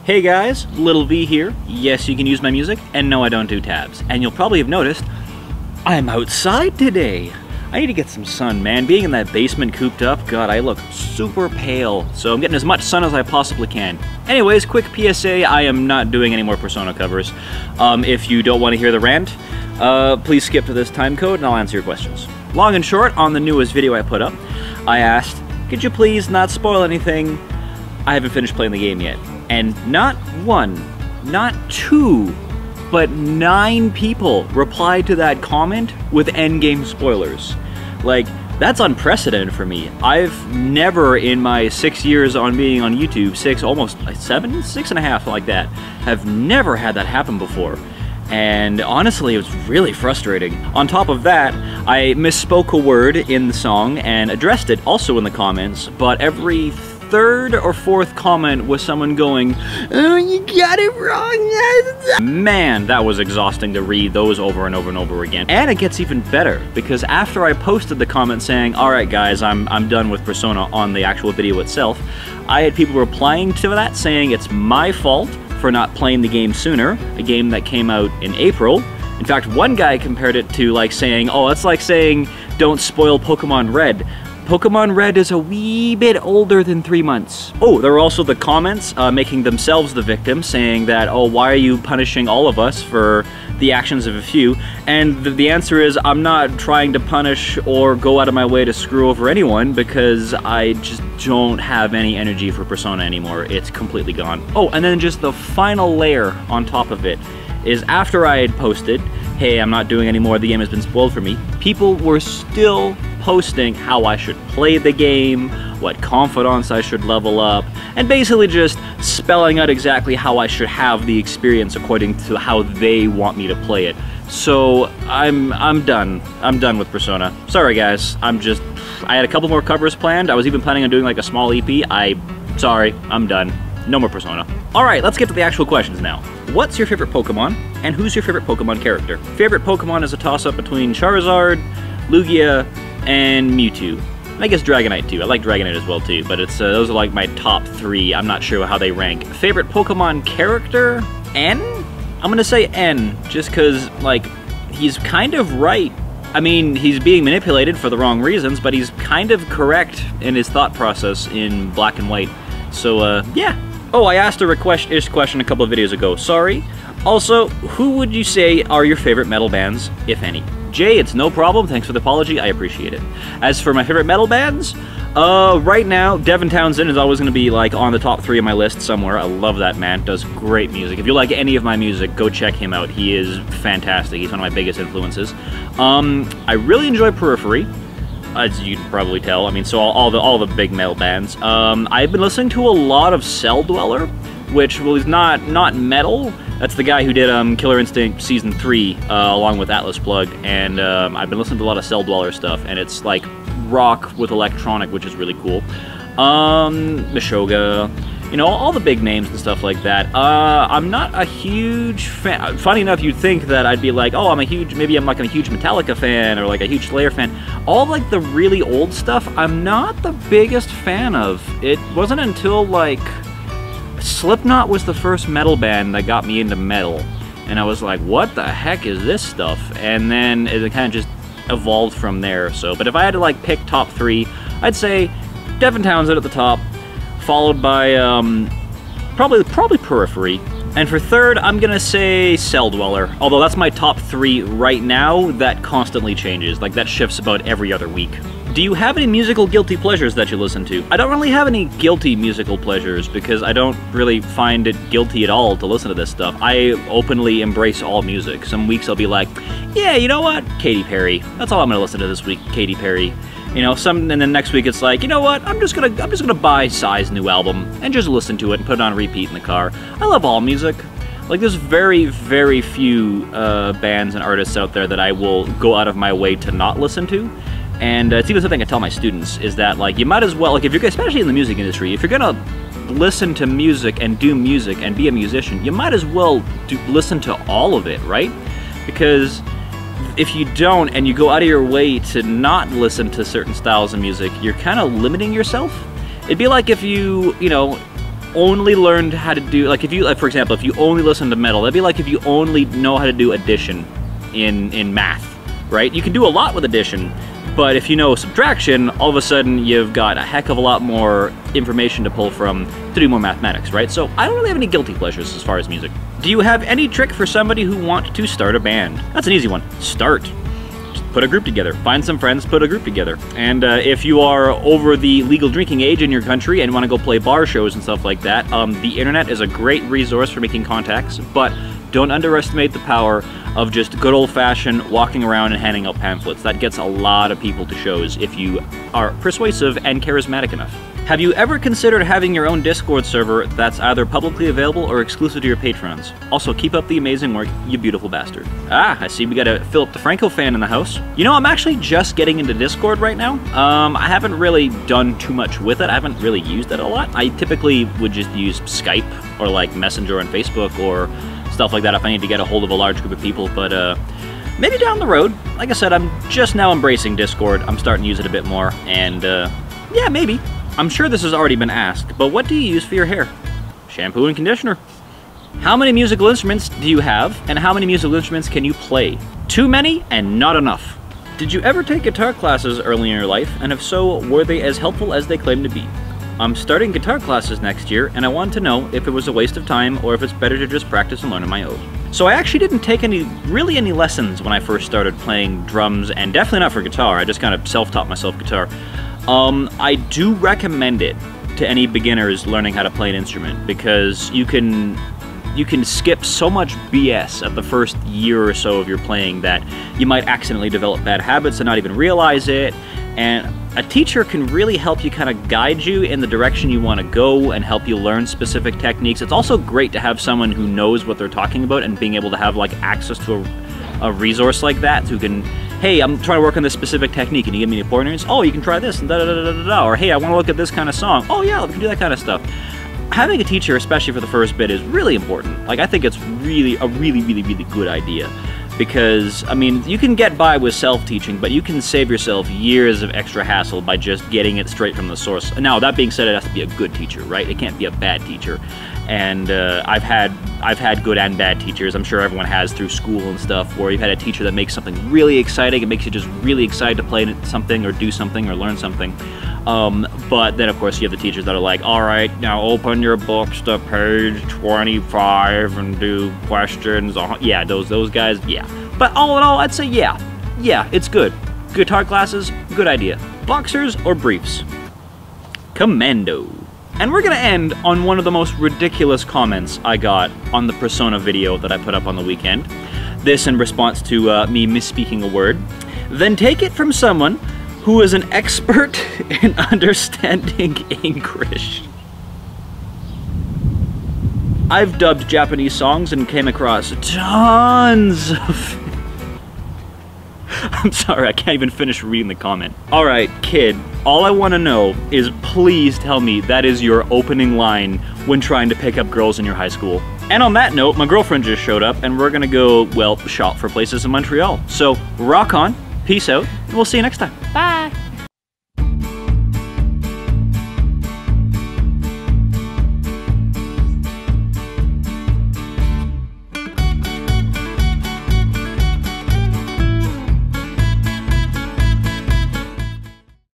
Hey guys, Little V here. Yes, you can use my music, and no, I don't do tabs. And you'll probably have noticed, I'm outside today. I need to get some sun, man. Being in that basement cooped up, God, I look super pale. So I'm getting as much sun as I possibly can. Anyways, quick PSA, I am not doing any more Persona covers. If you don't want to hear the rant, please skip to this time code and I'll answer your questions. Long and short, on the newest video I put up, I asked, could you please not spoil anything? I haven't finished playing the game yet. And not one, not two, but 9 people replied to that comment with endgame spoilers. Like, that's unprecedented for me. I've never in my 6 years on being on YouTube, almost 7, 6.5 like that, have never had that happen before. And honestly, it was really frustrating. On top of that, I misspoke a word in the song and addressed it also in the comments, but every third or fourth comment was someone going, "Oh, you got it wrong." Man, that was exhausting to read those over and over and over again. And it gets even better, because after I posted the comment saying, alright guys, I'm done with Persona on the actual video itself, I had people replying to that saying it's my fault for not playing the game sooner, a game that came out in April. In fact, one guy compared it to like saying, oh, it's like saying, don't spoil Pokemon Red. Pokemon Red is a wee bit older than 3 months. Oh, there were also the comments making themselves the victim, saying that, oh, why are you punishing all of us for the actions of a few? And the answer is, I'm not trying to punish or go out of my way to screw over anyone, because I just don't have any energy for Persona anymore. It's completely gone. Oh, and then just the final layer on top of it is after I had posted, hey, I'm not doing any more, the game has been spoiled for me, people were still posting how I should play the game, what confidants I should level up, and basically just spelling out exactly how I should have the experience according to how they want me to play it. So I'm done. I'm done with Persona. Sorry guys, I had a couple more covers planned. I was even planning on doing like a small EP. Sorry, I'm done. No more Persona. Alright, let's get to the actual questions now. What's your favorite Pokemon, and who's your favorite Pokemon character? Favorite Pokemon is a toss-up between Charizard, Lugia, and Mewtwo. I guess Dragonite too. I like Dragonite as well too, but it's those are like my top 3. I'm not sure how they rank. Favorite Pokemon character? N? I'm gonna say N, just cause, like, he's kind of right. I mean, he's being manipulated for the wrong reasons, but he's kind of correct in his thought process in Black and White. So, yeah. Oh, I asked a question a couple of videos ago. Sorry. Also, who would you say are your favorite metal bands, if any? Jay, it's no problem. Thanks for the apology. I appreciate it. As for my favorite metal bands, right now, Devin Townsend is always going to be like on the top 3 of my list somewhere. I love that man. Does great music. If you like any of my music, go check him out. He is fantastic. He's one of my biggest influences. I really enjoy Periphery, as you can probably tell. I mean, so all the big metal bands. I've been listening to a lot of Cell Dweller, which was not metal. That's the guy who did Killer Instinct Season 3 along with Atlas Plug, and I've been listening to a lot of Cell Dweller stuff, and it's like rock with electronic, which is really cool. Meshuggah, you know, all the big names and stuff like that. I'm not a huge fan. Funny enough, you'd think that I'd be like, oh, maybe I'm like a huge Metallica fan or like a huge Slayer fan. All like the really old stuff, I'm not the biggest fan of. It wasn't until like Slipknot was the first metal band that got me into metal, and I was like, what the heck is this stuff? And then it kind of just evolved from there. So, but if I had to like pick top 3, I'd say Devin Townsend at the top, followed by probably Periphery, and for third, I'm gonna say Cell Dweller. Although that's my top 3 right now. That constantly changes. Like, that shifts about every other week. Do you have any musical guilty pleasures that you listen to? I don't really have any guilty musical pleasures, because I don't really find it guilty at all to listen to this stuff. I openly embrace all music. Some weeks I'll be like, yeah, you know what? Katy Perry. That's all I'm gonna listen to this week, Katy Perry. You know, and then next week it's like, you know what? I'm just gonna buy Psy's new album and just listen to it and put it on repeat in the car. I love all music. Like, there's very, very few bands and artists out there that I will go out of my way to not listen to. And it's even something I tell my students, is that, like, you might as well, like, if you're, especially in the music industry, if you're gonna listen to music and do music and be a musician, you might as well listen to all of it, right? Because if you don't, and you go out of your way to not listen to certain styles of music, you're kind of limiting yourself. It'd be like if you know, only learned how to do, like, if you, like, for example, if you only listen to metal, that'd be like if you only know how to do addition in math, right? You can do a lot with addition, but if you know subtraction, all of a sudden you've got a heck of a lot more information to pull from to do more mathematics, right? So I don't really have any guilty pleasures as far as music. Do you have any trick for somebody who wants to start a band? That's an easy one. Start. Just put a group together. Find some friends, put a group together. And if you are over the legal drinking age in your country and want to go play bar shows and stuff like that, the internet is a great resource for making contacts, but don't underestimate the power of just good old-fashioned walking around and handing out pamphlets. That gets a lot of people to shows if you are persuasive and charismatic enough. Have you ever considered having your own Discord server that's either publicly available or exclusive to your patrons? Also, keep up the amazing work, you beautiful bastard. Ah, I see we got a Philip DeFranco fan in the house. You know, I'm actually just getting into Discord right now. I haven't really done too much with it. I haven't really used it a lot. I typically would just use Skype or like Messenger on Facebook or stuff like that if I need to get a hold of a large group of people, but maybe down the road. Like I said, I'm just now embracing Discord. I'm starting to use it a bit more, and yeah, maybe. I'm sure this has already been asked, but what do you use for your hair? Shampoo and conditioner. How many musical instruments do you have, and how many musical instruments can you play? Too many and not enough. Did you ever take guitar classes early in your life, and if so, were they as helpful as they claim to be? I'm starting guitar classes next year, and I wanted to know if it was a waste of time or if it's better to just practice and learn on my own. So I actually didn't take any lessons when I first started playing drums, and definitely not for guitar. I just kind of self-taught myself guitar. I do recommend it to any beginners learning how to play an instrument, because you can skip so much BS at the first year or so of your playing that you might accidentally develop bad habits and not even realize it. And a teacher can really help you kind of guide you in the direction you want to go and help you learn specific techniques. It's also great to have someone who knows what they're talking about and being able to have like access to a resource like that who can, hey, I'm trying to work on this specific technique, and you give me any pointers? Oh, you can try this, and da-da-da-da-da-da. Or hey, I want to look at this kind of song. Oh yeah, we can do that kind of stuff. Having a teacher, especially for the first bit, is really important. Like, I think it's really a really good idea. Because, I mean, you can get by with self-teaching, but you can save yourself years of extra hassle by just getting it straight from the source. Now, that being said, it has to be a good teacher, right? It can't be a bad teacher. And I've had good and bad teachers. I'm sure everyone has through school and stuff, where you've had a teacher that makes something really exciting. It makes you just really excited to play something or do something or learn something. But then, of course, you have the teachers that are like, all right, now open your books to page 25 and do questions. Yeah, those guys, yeah. But all in all, I'd say yeah, it's good. Guitar classes, good idea. Boxers or briefs? Commando. And we're gonna end on one of the most ridiculous comments I got on the Persona video that I put up on the weekend. This in response to me misspeaking a word. Then take it from someone who is an expert in understanding English. I've dubbed Japanese songs and came across tons of... I'm sorry, I can't even finish reading the comment. Alright, kid, all I want to know is please tell me that is your opening line when trying to pick up girls in your high school. And on that note, my girlfriend just showed up and we're gonna go, well, shop for places in Montreal. So, rock on, peace out, and we'll see you next time. Bye!